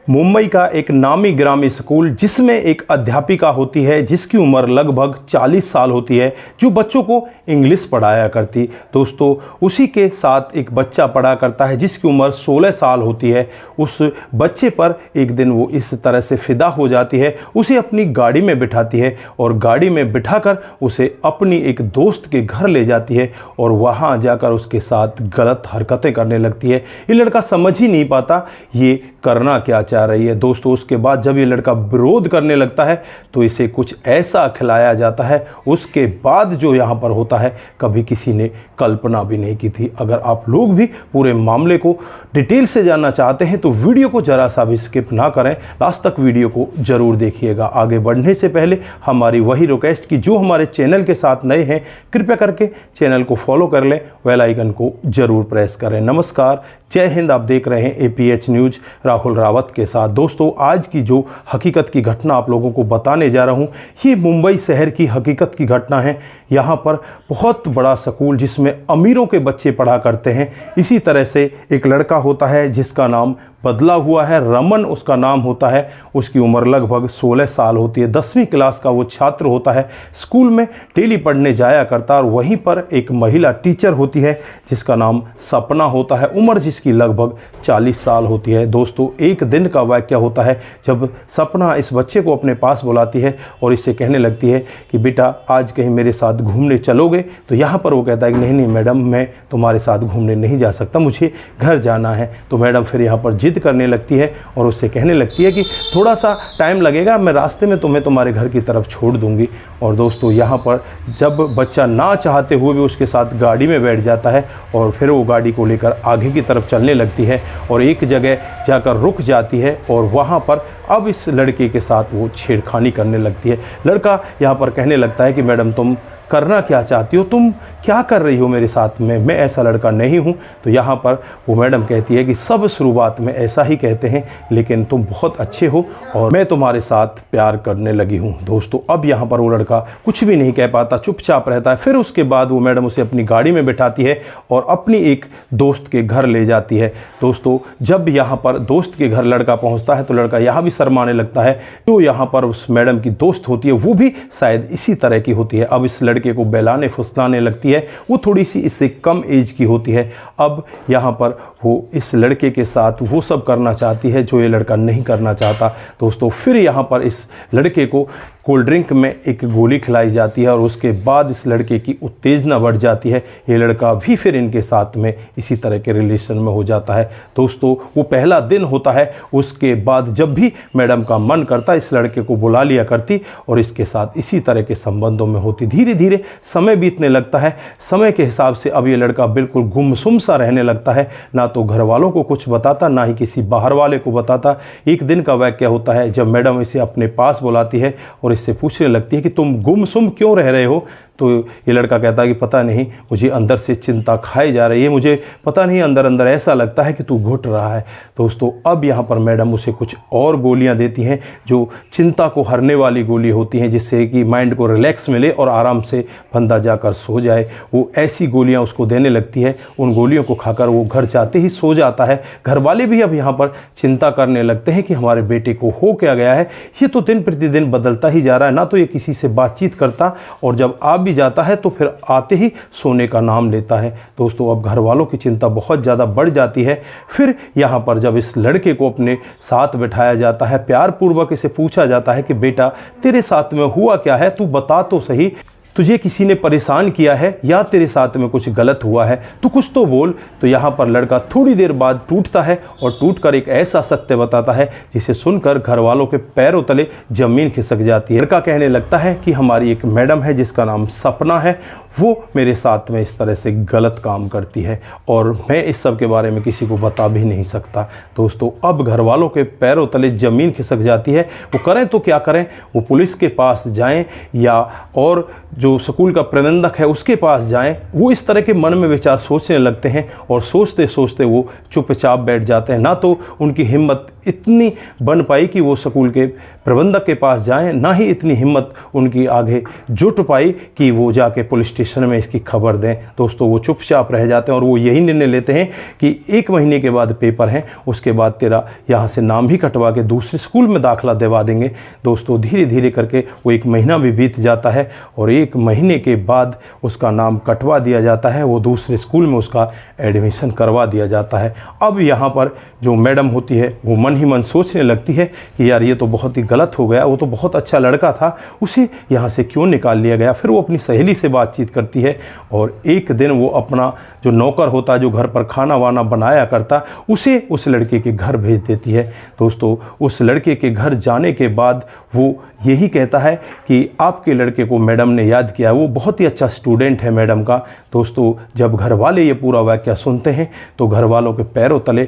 मुंबई का एक नामी गिरामी स्कूल जिसमें एक अध्यापिका होती है जिसकी उम्र लगभग 40 साल होती है, जो बच्चों को इंग्लिश पढ़ाया करती। दोस्तों, उसी के साथ एक बच्चा पढ़ा करता है जिसकी उम्र 16 साल होती है। उस बच्चे पर एक दिन वो इस तरह से फिदा हो जाती है, उसे अपनी गाड़ी में बिठाती है और गाड़ी में बिठाकर उसे अपनी एक दोस्त के घर ले जाती है और वहाँ जाकर उसके साथ गलत हरकतें करने लगती है। ये लड़का समझ ही नहीं पाता ये करना क्या चाह रही है। दोस्तों, उसके बाद जब ये लड़का विरोध करने लगता है तो इसे कुछ ऐसा खिलाया जाता है, उसके बाद जो यहाँ पर होता है कभी किसी ने कल्पना भी नहीं की थी। अगर आप लोग भी पूरे मामले को डिटेल से जानना चाहते हैं तो वीडियो को जरा सा भी स्किप ना करें, लास्ट तक वीडियो को जरूर देखिएगा। आगे बढ़ने से पहले हमारी वही रिक्वेस्ट कि जो हमारे चैनल के साथ नए हैं कृपया करके चैनल को फॉलो कर लें, बेल आइकन को जरूर प्रेस करें। नमस्कार, जय हिंद। आप देख रहे हैं APH न्यूज राहुल रावत के साथ। दोस्तों, आज की जो हकीकत की घटना आप लोगों को बताने जा रहा हूं, ये मुंबई शहर की हकीकत की घटना है। यहाँ पर बहुत बड़ा स्कूल जिसमें अमीरों के बच्चे पढ़ा करते हैं। इसी तरह से एक लड़का होता है जिसका नाम बदला हुआ है, रमन उसका नाम होता है। उसकी उम्र लगभग 16 साल होती है। 10वीं क्लास का वो छात्र होता है। स्कूल में डेली पढ़ने जाया करता और वहीं पर एक महिला टीचर होती है जिसका नाम सपना होता है, उम्र जिसकी लगभग 40 साल होती है। दोस्तों, एक दिन का वाक़या होता है जब सपना इस बच्चे को अपने पास बुलाती है और इससे कहने लगती है कि बेटा आज कहीं मेरे साथ घूमने चलोगे। तो यहाँ पर वो कहता है कि नहीं नहीं मैडम, मैं तुम्हारे साथ घूमने नहीं जा सकता, मुझे घर जाना है। तो मैडम फिर यहाँ पर जिद करने लगती है और उससे कहने लगती है कि थोड़ा सा टाइम लगेगा, मैं रास्ते में तुम्हें तुम्हारे घर की तरफ छोड़ दूंगी। और दोस्तों, यहाँ पर जब बच्चा ना चाहते हुए भी उसके साथ गाड़ी में बैठ जाता है और फिर वो गाड़ी को लेकर आगे की तरफ चलने लगती है और एक जगह जाकर रुक जाती है और वहाँ पर अब इस लड़के के साथ वो छेड़खानी करने लगती है। लड़का यहाँ पर कहने लगता है कि मैडम तुम करना क्या चाहती हो, तुम क्या कर रही हो मेरे साथ में, मैं ऐसा लड़का नहीं हूँ। तो यहाँ पर वो मैडम कहती है कि सब शुरुआत में ऐसा ही कहते हैं, लेकिन तुम बहुत अच्छे हो और मैं तुम्हारे साथ प्यार करने लगी हूँ। दोस्तों, अब यहाँ पर वो लड़का कुछ भी नहीं कह पाता, चुपचाप रहता है। फिर उसके बाद वो मैडम उसे अपनी गाड़ी में बिठाती है और अपनी एक दोस्त के घर ले जाती है। दोस्तों, जब यहाँ पर दोस्त के घर लड़का पहुँचता है तो लड़का यहाँ भी शर्माने लगता है। तो यहाँ पर उस मैडम की दोस्त होती है वो भी शायद इसी तरह की होती है। अब इस लड़के को बहलाने फुसलाने लगती है। वो थोड़ी सी इससे कम एज की होती है। अब यहाँ पर वो इस लड़के के साथ वो सब करना चाहती है जो ये लड़का नहीं करना चाहता। दोस्तों, फिर यहाँ पर इस लड़के को कोल्ड ड्रिंक में एक गोली खिलाई जाती है और उसके बाद इस लड़के की उत्तेजना बढ़ जाती है। ये लड़का भी फिर इनके साथ में इसी तरह के रिलेशन में हो जाता है। दोस्तों, वो पहला दिन होता है। उसके बाद जब भी मैडम का मन करता इस लड़के को बुला लिया करती और इसके साथ इसी तरह के संबंधों में होती। धीरे धीरे समय बीतने लगता है। समय के हिसाब से अब ये लड़का बिल्कुल गुमसुम सा रहने लगता है, ना तो घर वालों को कुछ बताता ना ही किसी बाहर वाले को बताता। एक दिन का वाक़या होता है जब मैडम इसे अपने पास बुलाती है और इससे पूछने लगती है कि तुम गुमसुम क्यों रह रहे हो। तो ये लड़का कहता है कि पता नहीं, मुझे अंदर से चिंता खाई जा रही है, मुझे पता नहीं अंदर अंदर ऐसा लगता है कि तू घुट रहा है। दोस्तों, अब यहाँ पर मैडम उसे कुछ और गोलियाँ देती हैं जो चिंता को हरने वाली गोली होती हैं, जिससे कि माइंड को रिलैक्स मिले और आराम से बंदा जाकर सो जाए। वो ऐसी गोलियाँ उसको देने लगती है। उन गोलियों को खाकर वो घर जाते ही सो जाता है। घर वाले भी अब यहाँ पर चिंता करने लगते हैं कि हमारे बेटे को हो क्या गया है, ये तो दिन प्रतिदिन बदलता ही जा रहा है, ना तो ये किसी से बातचीत करता और जब आप भी जाता है तो फिर आते ही सोने का नाम लेता है। दोस्तों, अब घर वालों की चिंता बहुत ज़्यादा बढ़ जाती है। फिर यहाँ पर जब इस लड़के को अपने साथ बिठाया जाता है, प्यार पूर्वक इसे पूछा जाता है कि बेटा तेरे साथ में हुआ क्या है, तू बता तो सही, तुझे किसी ने परेशान किया है या तेरे साथ में कुछ गलत हुआ है, तू कुछ तो बोल। तो यहाँ पर लड़का थोड़ी देर बाद टूटता है और टूटकर एक ऐसा सत्य बताता है जिसे सुनकर घर वालों के पैरों तले ज़मीन खिसक जाती है। लड़का कहने लगता है कि हमारी एक मैडम है जिसका नाम सपना है, वो मेरे साथ में इस तरह से गलत काम करती है और मैं इस सब के बारे में किसी को बता भी नहीं सकता। दोस्तों, अब घर वालों के पैरों तले ज़मीन खिसक जाती है। वो करें तो क्या करें, वो पुलिस के पास जाएं या और जो स्कूल का प्रबंधक है उसके पास जाएं। वो इस तरह के मन में विचार सोचने लगते हैं और सोचते सोचते वो चुपचाप बैठ जाते हैं। ना तो उनकी हिम्मत इतनी बन पाई कि वो स्कूल के प्रबंधक के पास जाएं, ना ही इतनी हिम्मत उनकी आगे जुट पाई कि वो जाके पुलिस स्टेशन में इसकी खबर दें। दोस्तों वो चुपचाप रह जाते हैं और वो यही निर्णय लेते हैं कि 1 महीने के बाद पेपर हैं, उसके बाद तेरा यहाँ से नाम भी कटवा के दूसरे स्कूल में दाखिला दिलवा देंगे। दोस्तों धीरे धीरे करके वो 1 महीना भी बीत जाता है और 1 महीने के बाद उसका नाम कटवा दिया जाता है, वो दूसरे स्कूल में उसका एडमिशन करवा दिया जाता है। अब यहाँ पर जो मैडम होती है वो मन ही मन सोचने लगती है कि यार ये तो बहुत ही गलत हो गया, वो तो बहुत अच्छा लड़का था, उसे यहाँ से क्यों निकाल लिया गया। फिर वो अपनी सहेली से बातचीत करती है और एक दिन वो अपना जो नौकर होता, जो घर पर खाना वाना बनाया करता, उसे उस लड़के के घर भेज देती है। दोस्तों उस लड़के के घर जाने के बाद वो यही कहता है कि आपके लड़के को मैडम ने याद किया, वो बहुत ही अच्छा स्टूडेंट है मैडम का। दोस्तों जब घर वाले ये पूरा वाक़या सुनते हैं तो घर वालों के पैरों तले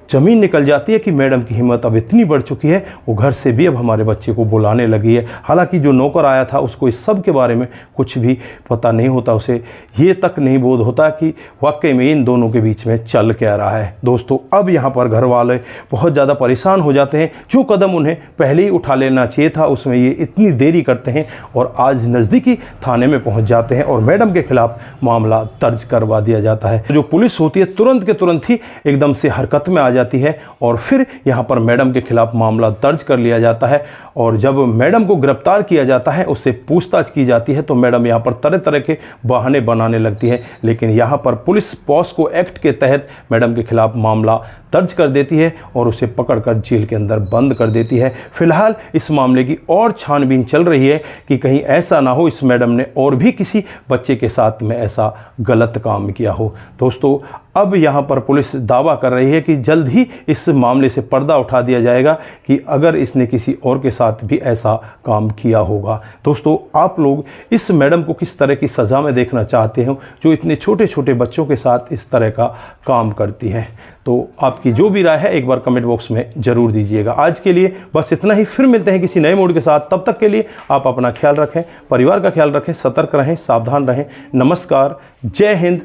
ज़मीन निकल जाती है कि मैडम की हिम्मत अब इतनी बढ़ चुकी है, वो घर से भी अब हमारे बच्चे को बुलाने लगी है। हालांकि जो नौकर आया था उसको इस सब के बारे में कुछ भी पता नहीं होता, उसे ये तक नहीं बोध होता कि वाकई में इन दोनों के बीच में चल क्या रहा है। दोस्तों अब यहाँ पर घर वाले बहुत ज़्यादा परेशान हो जाते हैं। जो कदम उन्हें पहले ही उठा लेना चाहिए था उसमें ये इतनी देरी करते हैं और आज नज़दीकी थाने में पहुँच जाते हैं और मैडम के खिलाफ मामला दर्ज करवा दिया जाता है। जो पुलिस होती है तुरंत के तुरंत ही एकदम से हरकत में आ जाती है और फिर यहाँ पर मैडम के खिलाफ मामला दर्ज कर लिया जाता है। और जब मैडम को गिरफ्तार किया जाता है, उससे पूछताछ की जाती है, तो मैडम यहाँ पर तरह तरह के बहाने बनाने लगती है। लेकिन यहाँ पर पुलिस पॉस्को एक्ट के तहत मैडम के खिलाफ मामला दर्ज कर देती है और उसे पकड़कर जेल के अंदर बंद कर देती है। फिलहाल इस मामले की और छानबीन चल रही है कि कहीं ऐसा ना हो इस मैडम ने और भी किसी बच्चे के साथ में ऐसा गलत काम किया हो। दोस्तों अब यहाँ पर पुलिस दावा कर रही है कि जल्द ही इस मामले से पर्दा उठा दिया जाएगा कि अगर इसने किसी और के साथ भी ऐसा काम किया होगा। दोस्तों आप लोग इस मैडम को किस तरह की सज़ा में देखना चाहते हो जो इतने छोटे छोटे बच्चों के साथ इस तरह का काम करती है? तो आपकी जो भी राय है एक बार कमेंट बॉक्स में ज़रूर दीजिएगा। आज के लिए बस इतना ही, फिर मिलते हैं किसी नए मोड के साथ। तब तक के लिए आप अपना ख्याल रखें, परिवार का ख्याल रखें, सतर्क रहें, सावधान रहें। नमस्कार, जय हिंद,